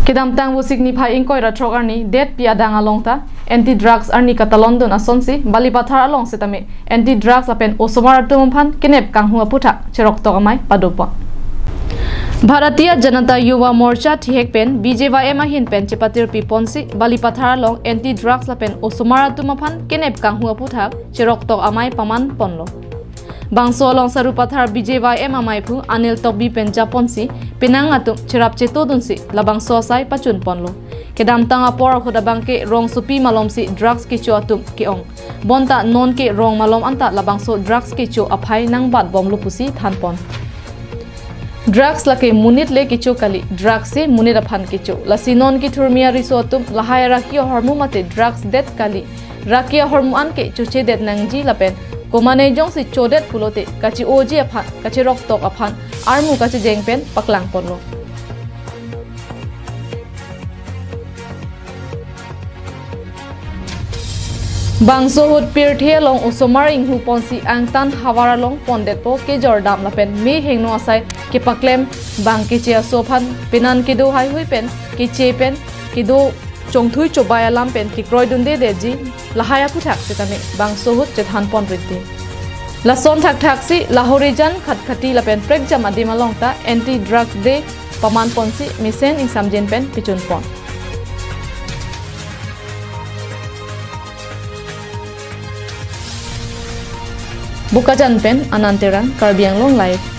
Kedam tang bu signify inkoi ratrok arni det pi adang alongta anti drugs arni katalondon asonsi Sarupathar along setame anti drugs lapen osomar tumpan kenep kanghu aphuthak cheroktok amai pado. Bharatiya Janata Yuva Morcha thihek pen BJYM ahin pen chipatir pi ponsi Sarupathar along anti drugs lapen osomar tumapan kenep kanghu aphuthak cheroktok amai paman ponlo. Bangso along Sarupathar BJYM amai phu anil tokbi pen japonsi pinang atum cherap chetodunsi labang sosai pachun ponlo. Kedam tanga por khoda bangke rong supi malom si drugs ki cho atum ki ong bonta non ke rong malom anta labang so drugs ki cho aphai nang bat bom lupusi than pon. Drugs lake munit le ki cho kali drugs se munit aphan ki cho lasi non ki thurmia riso atum lahai rakio hormu mate drugs det kali rakia hormu an ke cho che det nangji lapen Komane jong si chodet pulote kachi oji aphan kachi cheroktok aphan armu kachi jengpen paklang ponlo. Bangso hut pirthe long osomar inghu ponsi angtan hawara long pondet po ke jordam lapen me hengno asai ke paklem bang ke chia sophan pinan ke do hai hui pen ke che pen ke do chongthui chobaya lam pen ki kroi dunde deji lahaya puthak setame bangso hut chethan pon ritti lason thak thak si lahorijan khat khati lapen prek jam adi alongta anti drug de paman ponsi misen ing samjen pen pichun pon bukajan pen ananteran karbiang long live